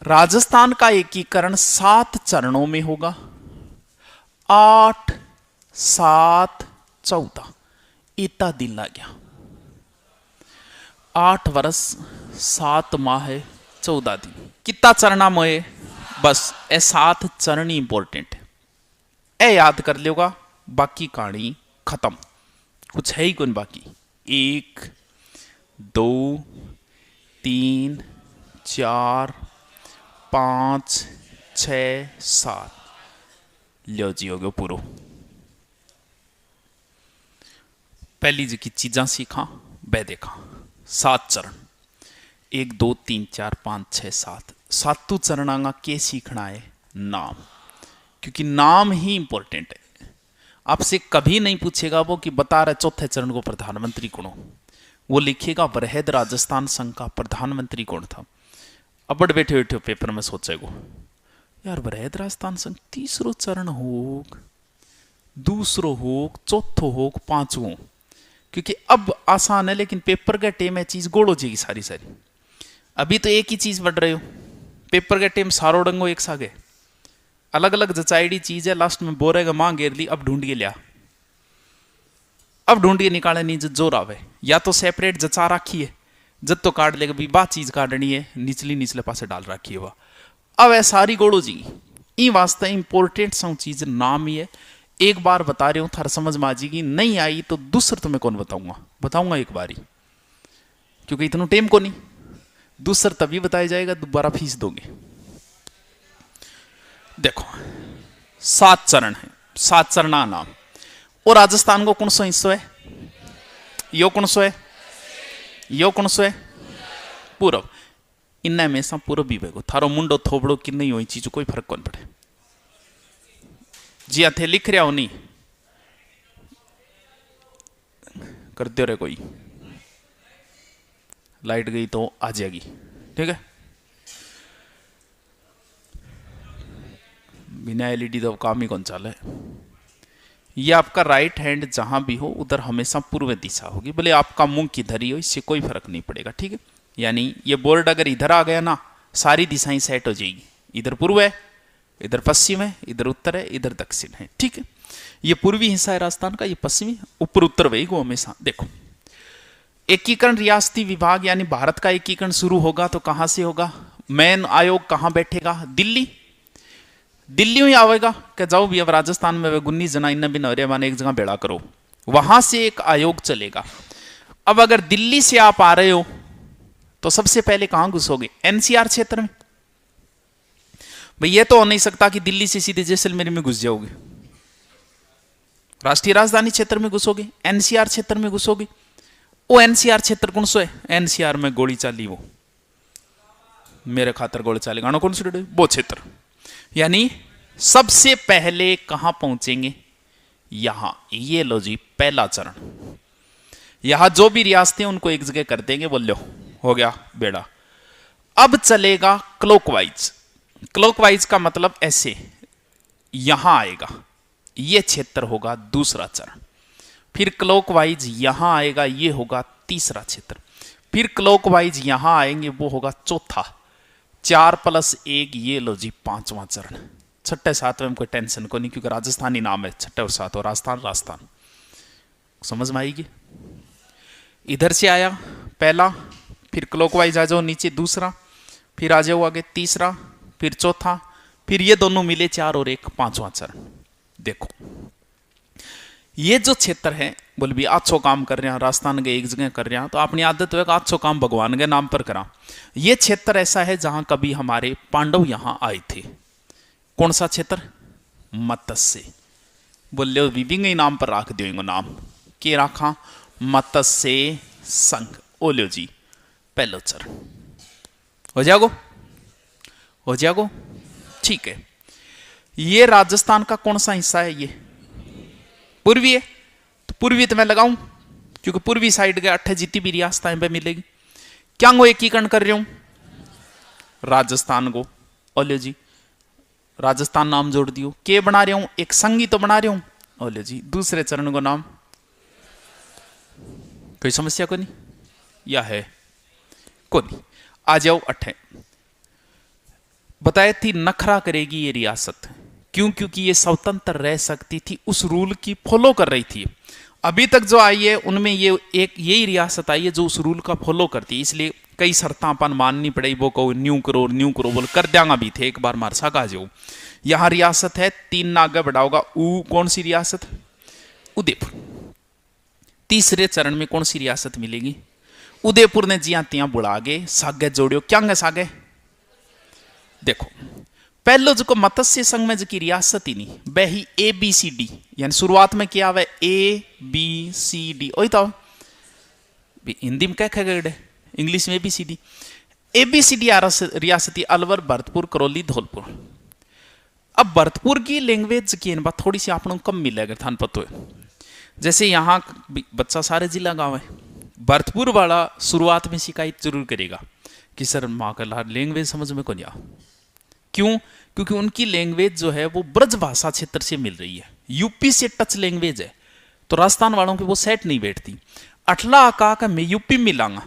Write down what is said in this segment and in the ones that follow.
राजस्थान का एकीकरण 7 चरणों में होगा। 8, 7, 14 इतना दिन लग गया। 8 वर्ष 7 माह 14 दिन कितना चरणा मोए। बस ए 7 चरण इंपॉर्टेंट है, ए याद कर लेगा, बाकी कहानी खत्म, कुछ है ही कौन बाकी। 1, 2, 3, 4, 5, 6, 7 लो जी हो गयो पूरो। पहली जी की चीज़ा सीखा वह देखा। 7 चरण 1, 2, 3, 4, 5, 6, 7 सातों चरणा के सीखना है नाम, क्योंकि नाम ही इंपॉर्टेंट है। आपसे कभी नहीं पूछेगा वो कि बता रहे चौथे चरण को प्रधानमंत्री कौन हो, वो लिखेगा बृहद राजस्थान संघ का प्रधानमंत्री कौन था। अब बड़ बैठे बैठे पेपर में सोचेगो यार बृहद राजस्थान संघ तीसरो चरण होग, दूसरो होग, चौथो होग, पांचवो, क्योंकि अब आसान है लेकिन पेपर के टेम है चीज गोड़ हो जाएगी सारी सारी। अभी तो एक ही चीज बढ़ रहे हो, पेपर के टेम सारो डंगो एक सागे, अलग अलग जचाईडी चीज है, लास्ट में बोरेगा मां घेर ली, अब ढूंढिए लिया, अब ढूंढिए निकाले नहीं जोर आवे, या तो सेपरेट जचा रखी है जब तो काट लेगा भी बात चीज काटनी है, निचली निचले पासे डाल रखी है वह, अब है सारी गोड़ो जी। ई वास्ते इंपॉर्टेंट सा चीज नाम ही है। एक बार बता रहे हो थार समझ में आ जाएगी, नहीं आई तो दूसर तुम्हें कौन बताऊंगा, बताऊंगा एक बारी, क्योंकि इतना टेम को नहीं, दूसर तभी बताया जाएगा दोबारा फीस दोगे। देखो 7 चरण है, 7 चरणा नाम। और राजस्थान को कौन सा हिस्सा है, यो कौन सा है, यो कौन सा है, पूरब। इन्हें में सा पूरब भी बेगो, थारो मुंडो थोबड़ो कि नहीं हो चीज कोई फर्क कौन पड़े। जी थे लिख रहा हो नहीं कर दो रे, कोई लाइट गई तो आ जाएगी, ठीक है। बिना एलईडी तो काम ही कौन चाले। ये आपका राइट हैंड जहां भी हो उधर हमेशा पूर्व दिशा होगी, भले आपका मुंह किधर ही हो इससे कोई फर्क नहीं पड़ेगा, ठीक है। यानी ये बोर्ड अगर इधर आ गया ना सारी दिशाएं सेट हो जाएगी, इधर पूर्व है, इधर पश्चिम है, इधर उत्तर है, इधर दक्षिण है, ठीक है। ये पूर्वी हिस्सा है राजस्थान का, ये पश्चिमी, ऊपर उत्तर वही को हमेशा। देखो एकीकरण रियासती विभाग यानी भारत का एकीकरण शुरू होगा तो कहां से होगा, मेन आयोग कहां बैठेगा, दिल्ली, दिल्ली में आवेगा कि जाओ भी अब राजस्थान में 19 जना इन भी नौरे माने एक जगह बेड़ा करो, वहां से एक आयोग चलेगा। अब अगर दिल्ली से आप आ रहे हो तो सबसे पहले कहां घुसोगे, एनसीआर क्षेत्र में। भाई ये तो हो नहीं सकता कि दिल्ली से सीधे जैसलमेर में घुस जाओगे, राष्ट्रीय राजधानी क्षेत्र में घुसोगे, एनसीआर क्षेत्र में घुसोगे। वो एनसीआर क्षेत्र कौन सो है, एनसीआर में गोली चाली वो मेरे खातर गोली चाली गाना कौन सा वो क्षेत्र। यानी सबसे पहले कहां पहुंचेंगे, यहां, ये लो जी पहला चरण। यहां जो भी रियासतें उनको एक जगह कर देंगे, बोल लो हो गया बेड़ा। अब चलेगा क्लॉकवाइज, क्लॉकवाइज का मतलब ऐसे यहां आएगा, ये क्षेत्र होगा दूसरा चरण, फिर क्लॉकवाइज यहां आएगा, ये होगा तीसरा क्षेत्र, फिर क्लॉकवाइज यहां आएंगे, वो होगा चौथा, 4+1 ये लो जी 5वां चरण। छठे सातवें में कोई टेंशन को नहीं, क्योंकि राजस्थानी नाम है, छठे और सातवें राजस्थान, राजस्थान समझ में आएगी। इधर से आया पहला, फिर क्लॉकवाइज आ जाओ नीचे दूसरा, फिर आ जाओ आगे तीसरा, फिर चौथा, फिर ये दोनों मिले 4 और 1 5वां चरण। देखो ये जो क्षेत्र है बोल भी अच्छो काम कर रहे हैं, राजस्थान के एक जगह कर रहे हैं तो अपनी आदत है अच्छो काम भगवान के नाम पर करा। ये क्षेत्र ऐसा है जहां कभी हमारे पांडव यहां आए थे। कौन सा क्षेत्र, मत्स्य, बोले विभिन्न नाम पर रख दियो नाम, के रखा, मत्स्य संघ। ओलियो जी पहलो चरण हो जाएगो, हो जाएगो, ठीक है। ये राजस्थान का कौन सा हिस्सा है, ये पूर्वी है, तो पूर्वी तो मैं लगाऊं क्योंकि पूर्वी साइड के 8 जितनी भी रियासतें पे मिलेगी। क्या वो एकीकरण कर रहा हूं, राजस्थान को, ओले जी राजस्थान नाम जोड़ दियो, के बना रहा हूं, एक संघी तो बना रहा हूं, ओले जी दूसरे चरण को नाम, कोई समस्या को नहीं या है को नहीं। आ जाओ 8 बताए थी नखरा करेगी ये रियासत। क्यों? क्योंकि ये स्वतंत्र रह सकती थी, उस रूल की फॉलो कर रही थी। अभी तक जो आई है उनमें ये एक यही रियासत आई है जो उस रूल का फॉलो करती है, इसलिए कई शर्तां अपन माननी पड़े। वो कहो न्यू करो बोल कर देंगा भी थे, एक बार मारसा का जो यहां रियासत है। 3 ना आगे बढ़ाओगा कौन सी रियासत? उदयपुर। तीसरे चरण में कौन सी रियासत मिलेगी? उदयपुर ने जिया तिया बुला गे सागे जोड़ियो क्या गे सागे। देखो पहलो जो मत्स्य संघ में जो की रियासत ही नहीं वही ABCD, यानी शुरुआत में क्या हुआ ABCD, वही तो हिंदी में क्या कहे, इंग्लिश में ABCD रियासती अलवर, भरतपुर, करौली, धौलपुर। अब भरतपुर की लैंग्वेज की बात थोड़ी सी आप कम मिलेगा, थान पता है। जैसे यहाँ बच्चा सारे जिला गाँव है, भरतपुर वाला शुरुआत में शिकायत जरूर करेगा कि सर माँ का लैंग्वेज समझ में कौन आ। क्यों? क्योंकि उनकी लैंग्वेज जो है वो ब्रज भाषा क्षेत्र से मिल रही है, यूपी से टच लैंग्वेज है, तो राजस्थान वालों की वो सेट नहीं बैठती। अठला का मैं यूपी मिलांगा,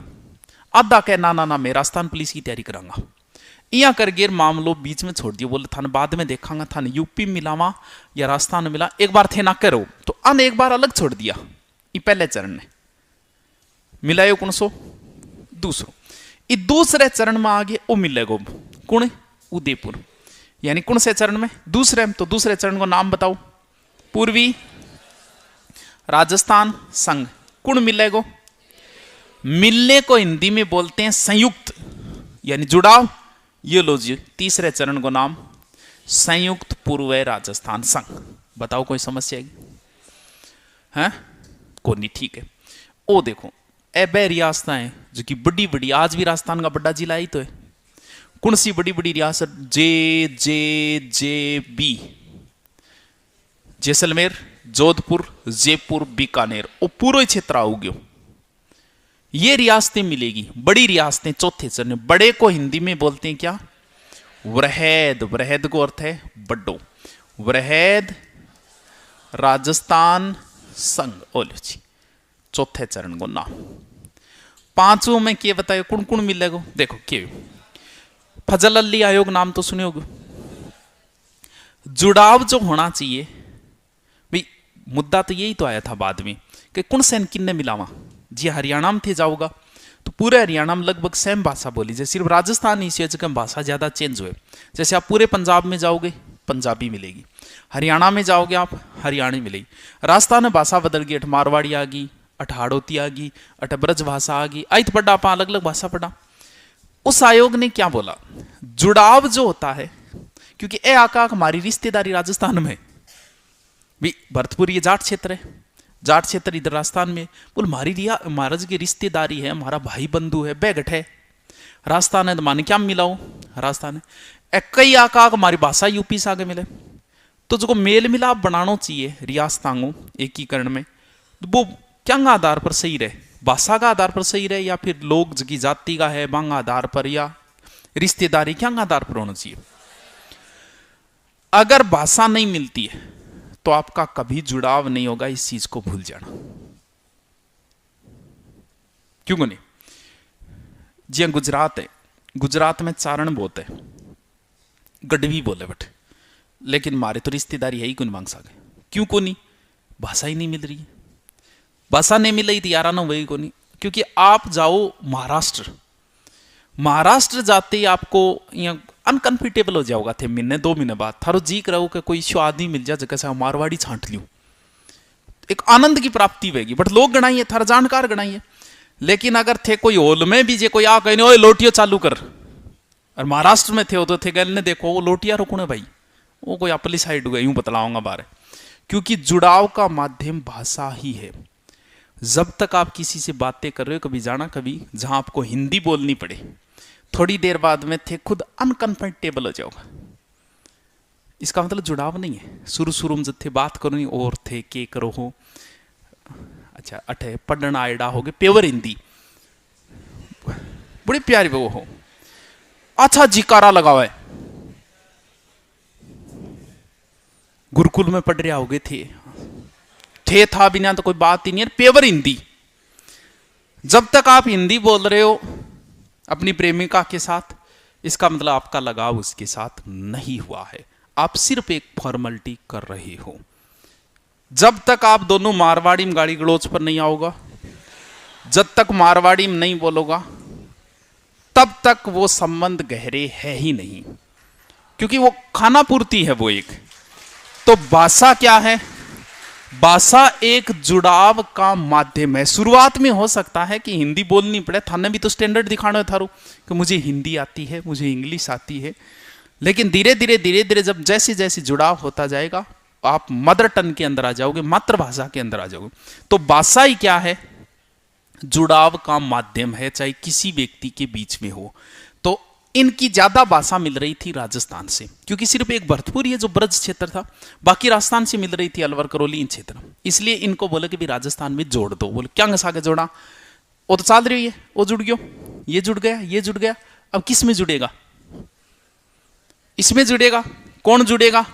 आधा कह ना मैं राजस्थान पुलिस की तैयारी करांगा, या कर गेर मामलो बीच में छोड़ दियो, बोले थान बाद में देखांगा, थान यूपी मिलावा या राजस्थान मिला, एक बार थे ना करो, तो अन एक बार अलग छोड़ दिया। ये पहले चरण ने मिलायो कौन सो दूसरो, ये दूसरे चरण में आगे वो मिलेगा कौन? उदयपुर। यानी कौन से चरण में? दूसरे में। तो दूसरे चरण को नाम बताओ। पूर्वी राजस्थान संघ। कौन मिलेगा? मिलने को हिंदी में बोलते हैं संयुक्त, यानी जुड़ाव। ये लो जी तीसरे चरण को नाम संयुक्त पूर्व राजस्थान संघ। बताओ कोई समस्या है? को नहीं, ठीक है। ओ देखो ऐबे रियासत है जो कि बड़ी बड़ी, आज भी राजस्थान का बड़ा जिला ही तो है। कौन सी बड़ी बड़ी रियासत? JB, जैसलमेर, जोधपुर, जयपुर, बीकानेर, वो पूरा क्षेत्र आओगे। ये रियासतें मिलेगी, बड़ी रियासतें। चौथे चरण, बड़े को हिंदी में बोलते हैं क्या? वृहद। वृहद को अर्थ है बड्डो। वृहद राजस्थान संघ। ओलो जी चौथे चरण को नाम। पांचों में क्या बताए कौन कौन मिलेगा? देखो के फजल अली आयोग नाम तो सुने होगे। जुड़ाव जो होना चाहिए भाई, मुद्दा तो यही तो आया था बाद में कि कौन से किन्ने मिलावा। जी हरियाणा में थे जाओगा तो पूरे हरियाणा में लगभग सेम भाषा बोली जाए, सिर्फ राजस्थान इसी वजह से भाषा ज्यादा चेंज हुए। जैसे आप पूरे पंजाब में जाओगे पंजाबी मिलेगी, हरियाणा में जाओगे आप हरियाणी मिलेगी। राजस्थान में भाषा बदल गई, अठ मारवाड़ी आ गई, अठ हाड़ोती आ गई, अठ ब्रज भाषा आ गई, आइत पढ़ा आप अलग अलग भाषा पढ़ा। उस आयोग ने क्या बोला? जुड़ाव जो होता है, क्योंकि ए आका हमारी रिश्तेदारी राजस्थान में भी, भरतपुर ये जाट क्षेत्र है, जाट क्षेत्र इधर राजस्थान में, बोल महाराज की रिश्तेदारी है, हमारा भाई बंधु है, बैगठ है। राजस्थान है तो माने क्या मिलाओ? राजस्थान है। कई आका हमारी भाषा यूपी से आगे मिले, तो जो मेल मिलाप बनाना चाहिए रियासतांगों एकीकरण में, वो क्या आधार पर सही रहे? भाषा का आधार पर सही रहे, या फिर लोग की जाति का है बांग आधार पर, या रिश्तेदारी क्या आधार पर होना चाहिए? अगर भाषा नहीं मिलती है तो आपका कभी जुड़ाव नहीं होगा, इस चीज को भूल जाना। क्यों नहीं? जी गुजरात है, गुजरात में चारण बहुत है, गढ़वी बोले बट, लेकिन मारे तो रिश्तेदारी है ही कौन मांग सके। क्यों को नहीं? भाषा ही नहीं मिल रही है। भाषा नहीं मिल रही थी यारा ना, वही को नहीं। क्योंकि आप जाओ महाराष्ट्र, महाराष्ट्र जाते ही आपको यहाँ अनकंफर्टेबल हो जाओगा थे, महीने 2 महीने बाद थारो जी करो कि कोई स्वाद नहीं मिल जाए जगह से मारवाड़ी छांट लियो, एक आनंद की प्राप्ति होगी। बट लोग गणाइए, थारा जानकार गणाइए। लेकिन अगर थे कोई होल में भी जे कोई आ गए ओए लोटियो चालू कर, और महाराष्ट्र में थे तो थे गल ने देखो वो लोटिया रोकने भाई, वो कोई अपली साइड हो गया, यूं बतलाऊंगा बारे। क्योंकि जुड़ाव का माध्यम भाषा ही है। जब तक आप किसी से बातें कर रहे हो, कभी जाना कभी जहां आपको हिंदी बोलनी पड़े, थोड़ी देर बाद में थे खुद अनकंफर्टेबल हो जाओगा। इसका मतलब जुड़ाव नहीं है। शुरू में जब थे बात करो और थे के करो हो, अच्छा अठे पढ़ना आयडा हो गए, प्योर हिंदी बड़ी प्यारी वो हो, अच्छा जिकारा लगाओ है। गुरुकुल में पढ़ रहे होगे थे था बिना तो कोई बात ही नहीं है। प्योर हिंदी। जब तक आप हिंदी बोल रहे हो अपनी प्रेमिका के साथ, इसका मतलब आपका लगाव उसके साथ नहीं हुआ है, आप सिर्फ एक फॉर्मेलिटी कर रहे हो। जब तक आप दोनों मारवाड़ी में गाड़ी गलोच पर नहीं आओगा, जब तक मारवाड़ी में नहीं बोलोगा, तब तक वो संबंध गहरे है ही नहीं, क्योंकि वो खाना पूर्ति है वो एक। तो भाषा क्या है? भाषा एक जुड़ाव का माध्यम है। शुरुआत में हो सकता है कि हिंदी बोलनी पड़े, थाने भी तो स्टैंडर्ड दिखाना है थारो कि मुझे हिंदी आती है, मुझे इंग्लिश आती है, लेकिन धीरे धीरे जब जैसे जैसे जुड़ाव होता जाएगा आप मदर टंग के अंदर आ जाओगे, मातृभाषा के अंदर आ जाओगे। तो भाषा ही क्या है? जुड़ाव का माध्यम है, चाहे किसी व्यक्ति के बीच में हो। तो इनकी ज्यादा भाषा मिल रही थी राजस्थान से, क्योंकि सिर्फ एक भरतपुर ये जो ब्रज क्षेत्र था, बाकी राजस्थान से मिल रही थी, अलवर करौली इन क्षेत्र। इसलिए इनको बोले कि भी राजस्थान में जोड़ दो। बोले क्या घसा के जोड़ा? वो तो चल रही है, वो जुड़ गयो, ये जुड़ गया, ये जुड़ गया, अब किस में जुड़ेगा? इसमें जुड़ेगा। कौन जुड़ेगा?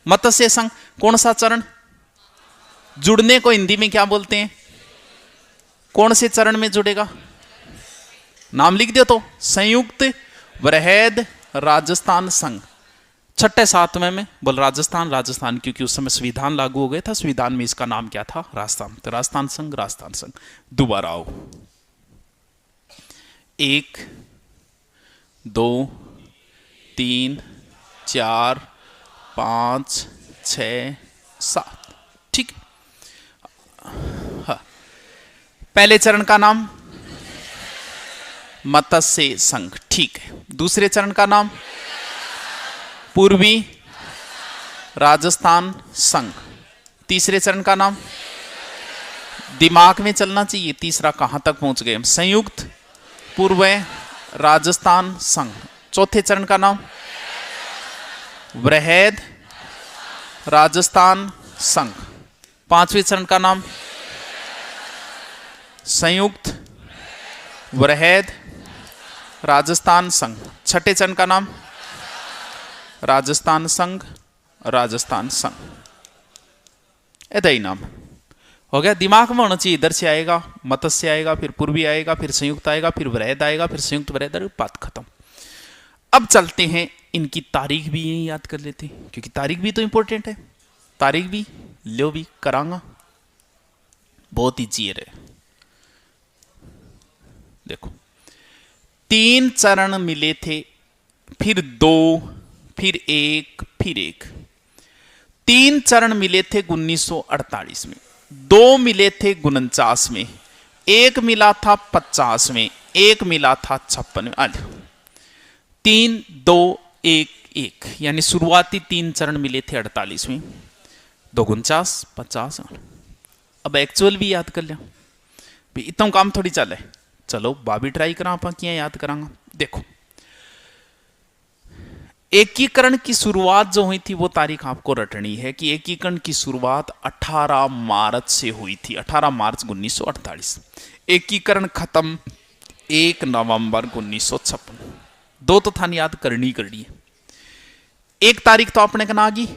मत्स्य संघ। कौन सा चरण? जुड़ने को हिंदी में क्या बोलते हैं? कौन से चरण में जुड़ेगा? नाम लिख दो तो, संयुक्त वृहद राजस्थान संघ। छठे सातवें में बोल राजस्थान, क्योंकि उस समय संविधान लागू हो गया था, संविधान में इसका नाम क्या था? राजस्थान। तो राजस्थान संघ। दोबारा आओ, 1 2 3 4 5 6 7, ठीक। हाँ, पहले चरण का नाम मत्स्य संघ, ठीक है। दूसरे चरण का नाम पूर्वी राजस्थान संघ। तीसरे चरण का नाम, दिमाग में चलना चाहिए, तीसरा कहां तक पहुंच गए हम? संयुक्त पूर्व राजस्थान संघ। चौथे चरण का नाम वृहद राजस्थान संघ। पांचवें चरण का नाम संयुक्त वृहद राजस्थान संघ। छठे चरण का नाम राजस्थान संघ। ऐसा ही नाम हो गया। दिमाग में होना चाहिए, इधर से आएगा मत्स्य आएगा, फिर पूर्वी आएगा, फिर संयुक्त आएगा, फिर वृहद आएगा, फिर संयुक्त वृहद, बात खत्म। अब चलते हैं, इनकी तारीख भी यही याद कर लेते हैं, क्योंकि तारीख भी तो इंपॉर्टेंट है। तारीख भी लो भी करांगा, बहुत ही चीर है। देखो, 3 चरण मिले थे, फिर 2, फिर 1, फिर 1। 3 चरण मिले थे 1948 में, 2 मिले थे 49 में, 1 मिला था 50 में, 1 मिला था 56 में। 3 2 1 1, यानी शुरुआती 3 चरण मिले थे 48 में, 2 49 50। अब एक्चुअल भी याद कर लिया, इतना काम थोड़ी चल है। चलो बाबी ट्राई करा, आप क्या याद करांगा। देखो, एकीकरण की शुरुआत जो हुई थी वो तारीख आपको रटनी है कि एकीकरण की शुरुआत 18 मार्च से हुई थी, 18 मार्च 1948। एकीकरण खत्म 1 नवंबर 1956। 2 तो थान याद करनी है। 1 तारीख तो अपने का ना आगी,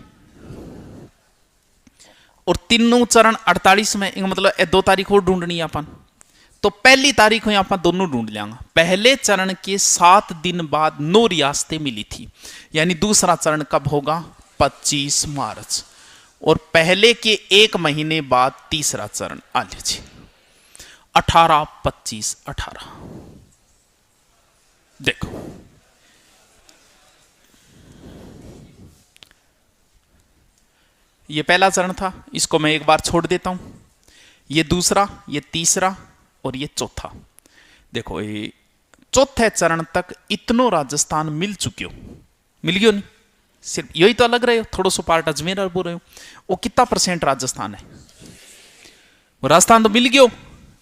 और तीनों चरण 48 में, मतलब 2 तारीख और ढूंढनी है अपन। तो पहली तारीख हुई अपन दोनों ढूंढ लेंगे। पहले चरण के 7 दिन बाद 9 रियासतें मिली थी, यानी दूसरा चरण कब होगा? 25 मार्च। और पहले के 1 महीने बाद तीसरा चरण आ लीजिए, 18 25 18। देखो, ये पहला चरण था, इसको मैं एक बार छोड़ देता हूं। ये दूसरा, ये तीसरा और ये चौथा। देखो, ये चौथे चरण तक इतनो राजस्थान मिल चुके हो, मिल गयो नहीं? सिर्फ यही तो अलग रहे हो, थोड़ा सो पार्ट अजमेर और बोल रहे हो। वो कितना % राजस्थान है? वो राजस्थान तो मिल गयो,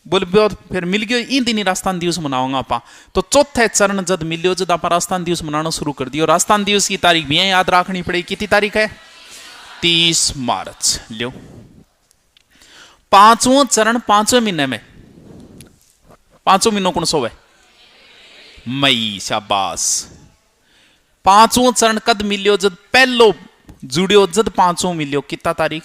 बोले फिर मिल गयो, इन दिन राजस्थान दिवस मनाऊंगा आपा। तो चौथे चरण जब मिलियो, जब आप राजस्थान दिवस मनाना शुरू कर दियो। राजस्थान दिवस की तारीख भी याद रखनी पड़ेगी। कितनी तारीख है? 30 मार्च। लो, 5वां चरण 5वें महीने में, 5वां महीनों कौन सो है? मई। शाबाश। 5वां चरण कद मिलियो? जब पहलो जुड़ियो, जब 5वां मिलियो, कितना तारीख?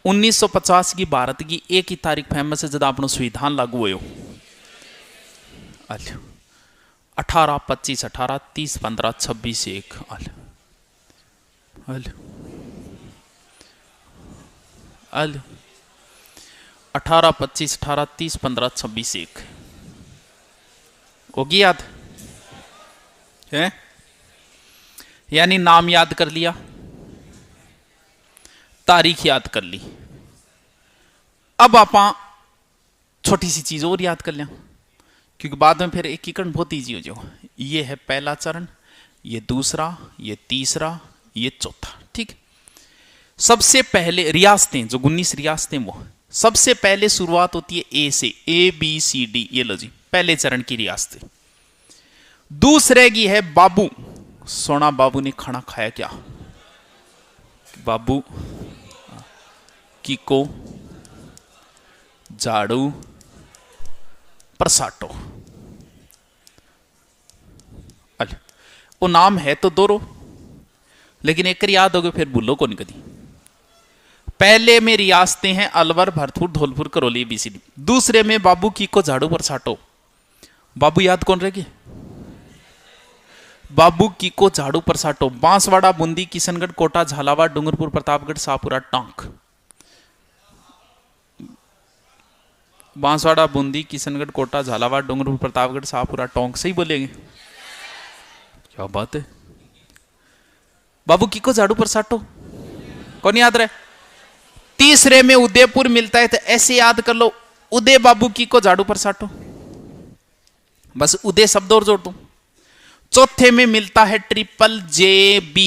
1950 की भारत की एक ही तारीख फेमस है, जब अपना संविधान लागू हुए। 18 25 18 30 15 26 1 अल अल अल 18 25 18 30 15 26 1 होगी याद है? यानी नाम याद कर लिया, तारीख याद कर ली। अब आप छोटी सी चीज और याद कर लें, क्योंकि बाद में फिर एकीकरण बहुत ईजी हो जाओ। ये है पहला चरण, ये दूसरा, ये तीसरा, ये चौथा। ठीक, सबसे पहले रियासतें, जो 19 रियासतें, वो सबसे पहले शुरुआत होती है ए से, ABCD। ये लो जी, पहले चरण की रियासतें। दूसरे की है बाबू। सोना बाबू ने खाना खाया क्या? बाबू कीको झाड़ू परसाटो। अल वो नाम है तो दोरो, लेकिन एक याद हो गए फिर भूलो को नहीं कभी। पहले में रियासतें हैं अलवर, भरतपुर, धौलपुर, करौली, ABCD। दूसरे में बाबू कीको झाड़ू परसाटो। बाबू याद कौन रहेगी? बाबू कीको झाड़ू परसाटो। बांसवाड़ा, बूंदी, किशनगढ़, कोटा, झालावाड़, डूंगरपुर, प्रतापगढ़, शाहपुरा, टोंक। बांसवाड़ा, बूंदी, किशनगढ़, कोटा, झालावाड़, डूंगरपुर, प्रतापगढ़, शाहपुरा, टोंक। सही बोलेंगे? क्या बात है। बाबू कीको झाड़ू परसाटो कौन याद रहे? तीसरे में उदयपुर मिलता है, तो ऐसे याद कर लो, उदय बाबू कीको झाड़ू परसाटो। बस उदय शब्द और जोड़ दूं। चौथे में मिलता है JJB,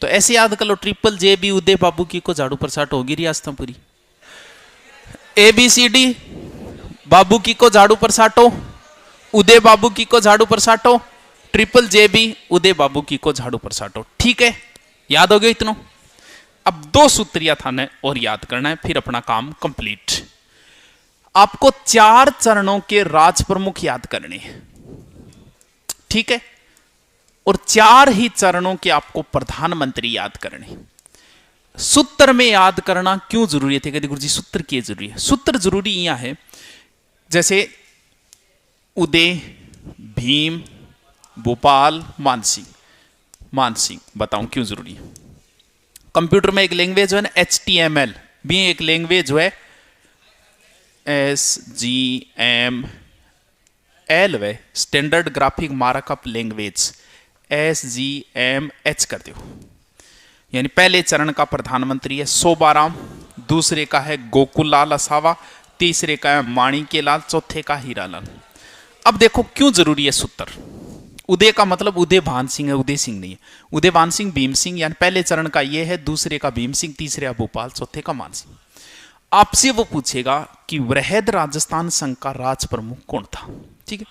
तो ऐसे याद कर लो, JJB उदय बाबू की को झाड़ू परसाट होगी रियासत पूरी। ABCD बाबू की को झाड़ू परसाटो, उदय बाबू की को झाड़ू परसाटो, JJB उदय बाबू की को झाड़ू परसाटो। ठीक है, याद हो गया इतना? अब 2 सूत्रिया थाने और याद करना है, फिर अपना काम कंप्लीट। आपको 4 चरणों के राज प्रमुख याद करने हैं। ठीक है, और 4 ही चरणों के आपको प्रधानमंत्री याद करने। सूत्र में याद करना क्यों जरूरी है? कहते गुरुजी सूत्र क्यों जरूरी है? सूत्र जरूरी यहां है, जैसे उदय, भीम, भोपाल, मानसिंह। बताऊं क्यों जरूरी है? कंप्यूटर में एक लैंग्वेज है ना HTML, भी एक लैंग्वेज है SGML, वे standard graphic markup language SGMH कर दो। यानी पहले चरण का प्रधानमंत्री है शोभाराम, दूसरे का है गोकुल लाल असावा, तीसरे का है माणिक्य लाल, चौथे का हीरालाल। अब देखो क्यों जरूरी है सूत्र। उदय का मतलब उदय भान सिंह है, उदय सिंह नहीं है। उदय भान सिंह, भीम सिंह, यानी पहले चरण का ये है, दूसरे का भीम सिंह, तीसरे का भोपाल, चौथे का मान सिंह। आपसे वो पूछेगा कि वृहद राजस्थान संघ का राज प्रमुख कौन था। ठीक है,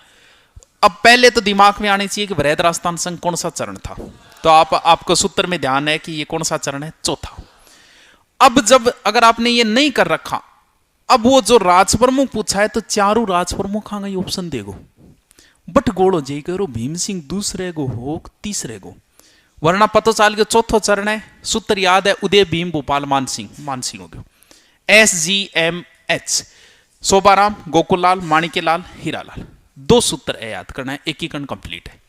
अब पहले तो दिमाग में आनी चाहिए कि वृहद राजस्थान संघ कौन सा चरण था। तो आपको सूत्र में ध्यान है कि ये कौन सा चरण है? चौथा। अब जब अगर आपने ये नहीं कर रखा, अब वो जो राज प्रमुख पूछा है, तो चारों राज प्रमुख आ गई ऑप्शन देगो, बट गोड़ो जे करो भीम सिंह दूसरे गो हो तीसरे गो, वरना पतो चाल के चौथो चरण है। सूत्र याद है, उदय, भीम, भोपाल, मानसिंह हो गयो। SGMH शोभाराम, गोकुल लाल, माणिक्य लाल, हीरालाल। 2 सूत्र है याद करना है, एकीकरण कंप्लीट है।